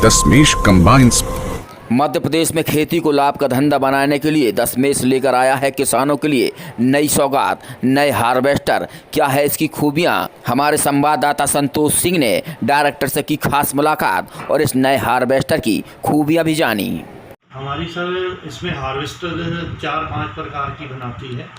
दशमेश combines. Madhya Pradesh में खेती को लाभ का धंधा बनाने के लिए दशमेश लेकर आया है किसानों के लिए नई सौगात, नए हार्वेस्टर। क्या है इसकी खूबियां? हमारे संवाददाता संतोष सिंह ने डायरेक्टर से की खास मुलाकात और इस नए हार्वेस्टर की खूबियां भी जानी। हमारी सर इसमें हार्वेस्टर 4-5 प्रकार की बनाती है।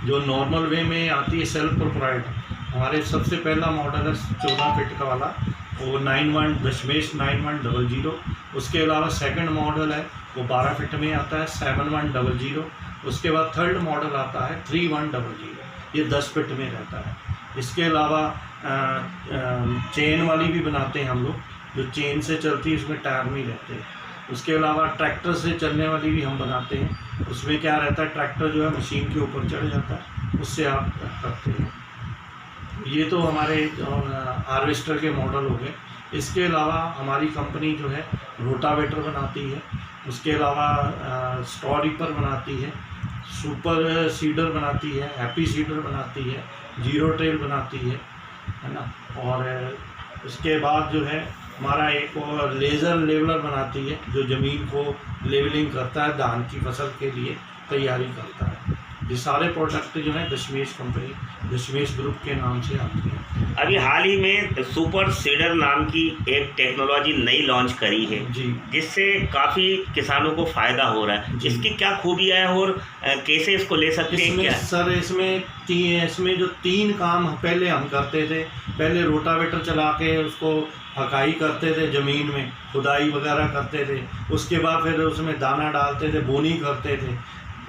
जो नॉर्मल वे में आती है सेल्फ प्रोप्राइटर, हमारे सबसे पहला मॉडल है 14 फीट का वाला, वो 91 दशमेश 9100। उसके अलावा सेकंड मॉडल है वो 12 फीट में आता है 7100। उसके बाद थर्ड मॉडल आता है 3100, ये 10 फीट में रहता है। इसके अलावा चेन वाली भी बनाते हैं हम लोग, जो चेन से चलती है, उसमें टायर नहीं रहते हैं। उसके अलावा ट्रैक्टर से चलने वाली भी हम बनाते हैं। उसमें क्या रहता है, ट्रैक्टर जो है मशीन के ऊपर चढ़ जाता है, उससे आप करते हैं। ये तो हमारे हार्वेस्टर के मॉडल हो गए। इसके अलावा हमारी कंपनी जो है रोटावेटर बनाती है। उसके अलावा स्टॉ रीपर बनाती है, सुपर सीडर बनाती है, हैप्पी सीडर बनाती है, जीरो ट्रेल बनाती है ना। और इसके बाद जो है हमारा एक और लेज़र लेवलर बनाती है, जो ज़मीन को लेवलिंग करता है, धान की फसल के लिए तैयारी करता है। ये सारे प्रोडक्ट जो है दशमेश कंपनी, दशमेश ग्रुप के नाम से आती है। अभी हाल ही में सुपर सीडर नाम की एक टेक्नोलॉजी नई लॉन्च करी है जी, जिससे काफ़ी किसानों को फ़ायदा हो रहा है। इसकी क्या खूबियाँ हैं और कैसे इसको ले सकते हैं? क्या सर इसमें जो 3 काम पहले हम करते थे, पहले रोटावेटर चला के उसको हकाई करते थे, ज़मीन में खुदाई वगैरह करते थे। उसके बाद फिर उसमें दाना डालते थे, बोनी करते थे।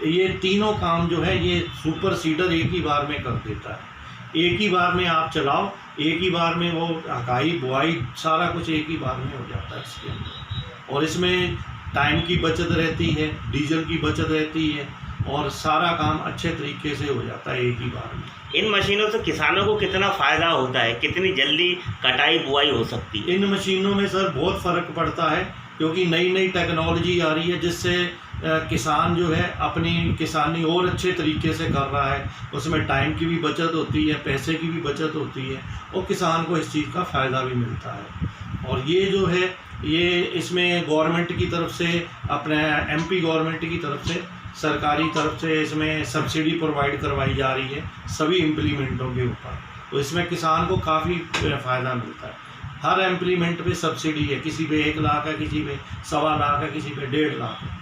ये तीनों काम जो है ये सुपर सीडर एक ही बार में कर देता है। एक ही बार में आप चलाओ, एक ही बार में वो हकाई बुआई सारा कुछ एक ही बार में हो जाता है इसके अंदर। और इसमें टाइम की बचत रहती है, डीजल की बचत रहती है, और सारा काम अच्छे तरीके से हो जाता है एक ही बार में। इन मशीनों से किसानों को कितना फ़ायदा होता है? कितनी जल्दी कटाई बुआई हो सकती है? इन मशीनों में सर बहुत फ़र्क पड़ता है, क्योंकि नई नई टेक्नोलॉजी आ रही है, जिससे किसान जो है अपनी किसानी और अच्छे तरीके से कर रहा है। उसमें टाइम की भी बचत होती है, पैसे की भी बचत होती है, और किसान को इस चीज़ का फ़ायदा भी मिलता है। और ये जो है ये इसमें गवर्नमेंट की तरफ से, अपने एमपी गवर्नमेंट की तरफ से, सरकारी तरफ से इसमें सब्सिडी प्रोवाइड करवाई जा रही है सभी इम्प्लीमेंटों के ऊपर। तो इसमें किसान को काफ़ी फ़ायदा मिलता है। हर इम्प्लीमेंट पे सब्सिडी है, किसी पे 1 लाख है, किसी पे 1.25 लाख है, किसी पे 1.5 लाख है।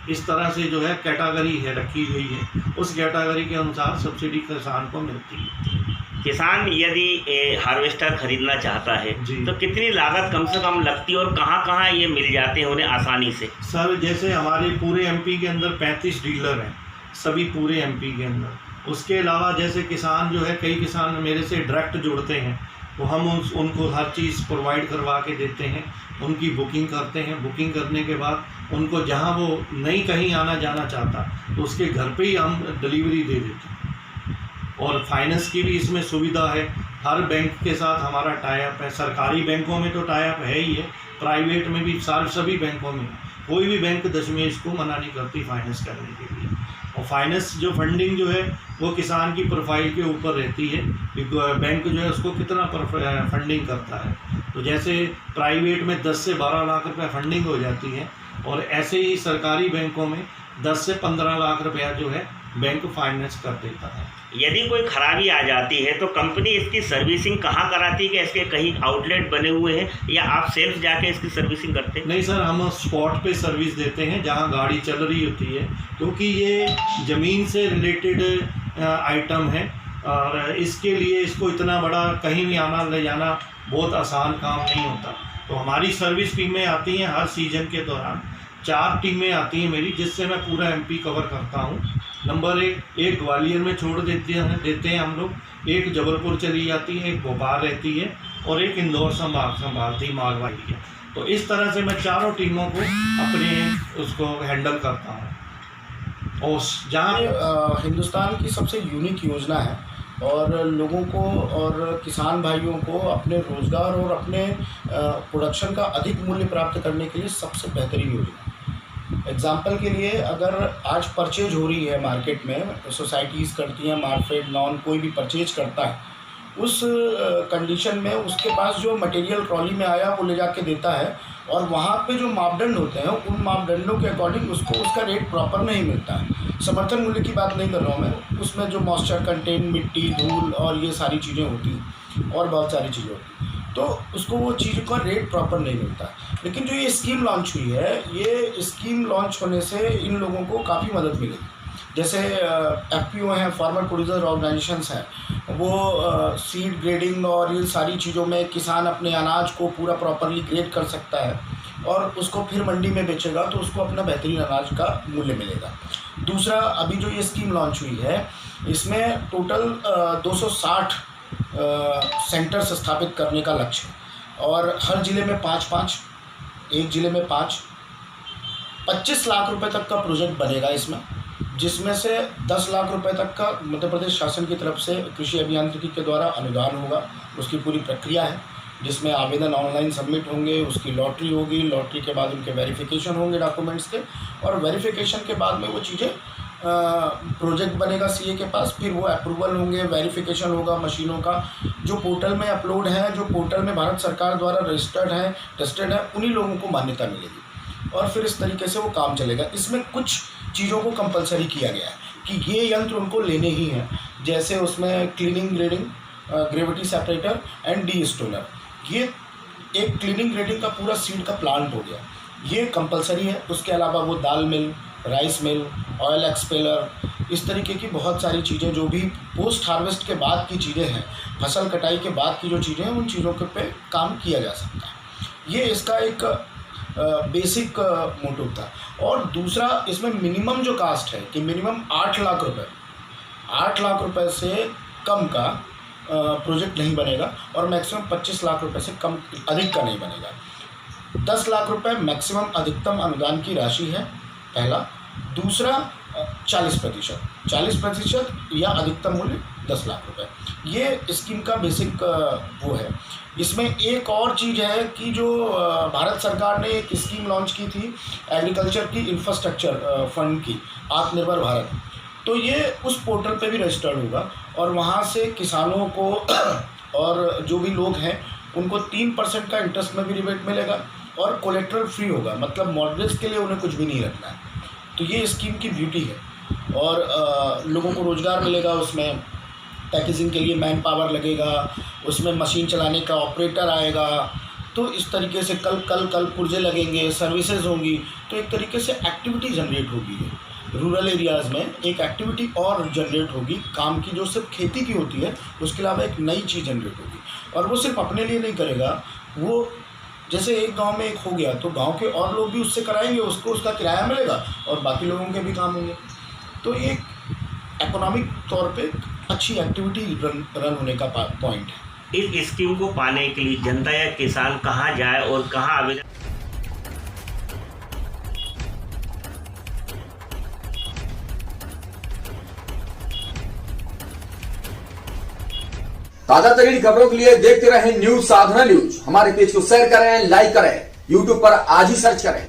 इस तरह से जो है कैटेगरी है रखी हुई है, उस कैटेगरी के अनुसार सब्सिडी किसान को मिलती है। किसान यदि हार्वेस्टर खरीदना चाहता है तो कितनी लागत कम से कम लगती है और कहाँ कहाँ ये मिल जाते हैं उन्हें आसानी से? सर जैसे हमारे पूरे एमपी के अंदर 35 डीलर हैं, सभी पूरे एमपी के अंदर। उसके अलावा जैसे किसान जो है, कई किसान मेरे से डायरेक्ट जुड़ते हैं, तो हम उनको हर चीज़ प्रोवाइड करवा के देते हैं, उनकी बुकिंग करते हैं। बुकिंग करने के बाद उनको जहां वो नहीं कहीं आना जाना चाहता, तो उसके घर पे ही हम डिलीवरी दे देते हैं। और फाइनेंस की भी इसमें सुविधा है। हर बैंक के साथ हमारा टाई अप है। सरकारी बैंकों में तो टाई अप है ही है, प्राइवेट में भी सभी बैंकों में। कोई भी बैंक दशमेश को मना नहीं करती फाइनेंस करने के लिए। और फाइनेंस जो फंडिंग जो है वो किसान की प्रोफाइल के ऊपर रहती है कि बैंक जो है उसको कितना फंडिंग करता है। तो जैसे प्राइवेट में 10 से 12 लाख रुपए फंडिंग हो जाती है, और ऐसे ही सरकारी बैंकों में 10 से 15 लाख रुपया जो है बैंक फाइनेंस कर देता है। यदि कोई खराबी आ जाती है तो कंपनी इसकी सर्विसिंग कहाँ कराती है? कि इसके कहीं आउटलेट बने हुए हैं या आप सेल्फ जाके इसकी सर्विसिंग करते हैं? नहीं सर, हम स्पॉट पे सर्विस देते हैं जहाँ गाड़ी चल रही होती है, क्योंकि ये ज़मीन से रिलेटेड आइटम है, और इसके लिए इसको इतना बड़ा कहीं भी आना ले जाना बहुत आसान काम नहीं होता। तो हमारी सर्विस टीमें आती हैं हर सीज़न के दौरान। 4 टीमें आती हैं मेरी, जिससे मैं पूरा एमपी कवर करता हूँ। नंबर 1 ग्वालियर में छोड़ देते हैं हम लोग, एक जबलपुर चली जाती है, एक भोपाल रहती है, और एक इंदौर संभालती मालवाही है। तो इस तरह से मैं चारों टीमों को अपने उसको हैंडल करता हूँ। और जहाँ हिंदुस्तान की सबसे यूनिक योजना है, और लोगों को और किसान भाइयों को अपने रोज़गार और अपने प्रोडक्शन का अधिक मूल्य प्राप्त करने के लिए सबसे बेहतरीन योजना। एग्जाम्पल के लिए, अगर आज परचेज हो रही है मार्केट में, सोसाइटीज़ करती हैं, मार्केट नॉन कोई भी परचेज करता है, उस कंडीशन में उसके पास जो मटेरियल ट्रॉली में आया वो ले जाके देता है, और वहाँ पे जो मापदंड होते हैं उन मापदंडों के अकॉर्डिंग उसको उसका रेट प्रॉपर नहीं मिलता है। समर्थन मूल्य की बात नहीं कर रहा हूँ मैं, उसमें जो मॉइस्चर कंटेंट, मिट्टी, धूल और ये सारी चीज़ें होती हैं और बहुत सारी चीज़ें होती हैं, तो उसको वो चीज़ का रेट प्रॉपर नहीं मिलता। लेकिन जो ये स्कीम लॉन्च हुई है, ये स्कीम लॉन्च होने से इन लोगों को काफ़ी मदद मिलेगी। जैसे FPO हैं, फार्मर प्रोड्यूसर ऑर्गेनाइजेशंस हैं, वो सीड ग्रेडिंग और इन सारी चीज़ों में किसान अपने अनाज को पूरा प्रॉपरली ग्रेड कर सकता है और उसको फिर मंडी में बेचेगा तो उसको अपना बेहतरीन अनाज का मूल्य मिलेगा। दूसरा, अभी जो ये स्कीम लॉन्च हुई है इसमें टोटल 260 सेंटर्स स्थापित करने का लक्ष्य है, और हर ज़िले में 5-5, एक ज़िले में 5, 25 लाख रुपए तक का प्रोजेक्ट बनेगा इसमें, जिसमें से 10 लाख रुपए तक का मध्य प्रदेश शासन की तरफ से कृषि अभियांत्रिकी के द्वारा अनुदान होगा। उसकी पूरी प्रक्रिया है जिसमें आवेदन ऑनलाइन सबमिट होंगे, उसकी लॉटरी होगी, लॉटरी के बाद उनके वेरिफिकेशन होंगे डॉक्यूमेंट्स के, और वेरिफिकेशन के बाद में वो चीज़ें प्रोजेक्ट बनेगा CA के पास, फिर वो अप्रूवल होंगे, वेरिफिकेशन होगा मशीनों का, जो पोर्टल में अपलोड है, जो पोर्टल में भारत सरकार द्वारा रजिस्टर्ड है, टेस्टेड है, उन्हीं लोगों को मान्यता मिलेगी और फिर इस तरीके से वो काम चलेगा। इसमें कुछ चीज़ों को कंपलसरी किया गया है कि ये यंत्र उनको लेने ही हैं, जैसे उसमें cleaning, grading, gravity separator and D stoner. ये एक क्लीनिंग ग्रेडिंग का पूरा सीड का प्लांट हो गया, ये कंपलसरी है। उसके अलावा वो दाल मिल, राइस मिल, ऑयल एक्सपेलर, इस तरीके की बहुत सारी चीज़ें जो भी पोस्ट हार्वेस्ट के बाद की चीज़ें हैं, फसल कटाई के बाद की जो चीज़ें हैं, उन चीज़ों के पे काम किया जा सकता है। ये इसका एक बेसिक मोटिव था। और दूसरा, इसमें मिनिमम जो कास्ट है कि मिनिमम 8 लाख रुपए से कम का प्रोजेक्ट नहीं बनेगा, और मैक्सिमम 25 लाख रुपए से कम अधिक का नहीं बनेगा। 10 लाख रुपए मैक्सिमम अधिकतम अनुदान की राशि है, पहला। दूसरा, 40% या अधिकतम मूल्य 10 लाख रुपए, ये स्कीम का बेसिक वो है। इसमें एक और चीज़ है कि जो भारत सरकार ने एक स्कीम लॉन्च की थी एग्रीकल्चर की इंफ्रास्ट्रक्चर फंड की, आत्मनिर्भर भारत, तो ये उस पोर्टल पे भी रजिस्टर्ड होगा और वहाँ से किसानों को और जो भी लोग हैं उनको 3% का इंटरेस्ट में भी रिबेट मिलेगा और कोलेट्रल फ्री होगा, मतलब मॉर्गेज के लिए उन्हें कुछ भी नहीं रखना है। तो ये स्कीम की ब्यूटी है। और लोगों को रोज़गार मिलेगा, उसमें पैकेजिंग के लिए मैन पावर लगेगा, उसमें मशीन चलाने का ऑपरेटर आएगा, तो इस तरीके से कल पुर्जे लगेंगे, सर्विसेज होंगी, तो एक तरीके से एक्टिविटी जनरेट होगी। रूरल एरियाज़ में एक एक्टिविटी और जनरेट होगी काम की, जो सिर्फ खेती की होती है, उसके अलावा एक नई चीज़ जनरेट होगी। और वो सिर्फ अपने लिए नहीं करेगा, वो जैसे एक गांव में एक हो गया तो गांव के और लोग भी उससे कराएंगे, उसको उसका किराया मिलेगा और बाकी लोगों के भी काम होंगे। तो ये इकोनॉमिक तौर पे अच्छी एक्टिविटी रन होने का पॉइंट है। इस स्कीम को पाने के लिए जनता या किसान कहाँ जाए और कहाँ आवेदन? ताजा तरीन खबरों के लिए देखते रहें न्यूज साधना न्यूज। हमारे पेज को शेयर करें, लाइक करें, यूट्यूब पर आज ही सर्च करें।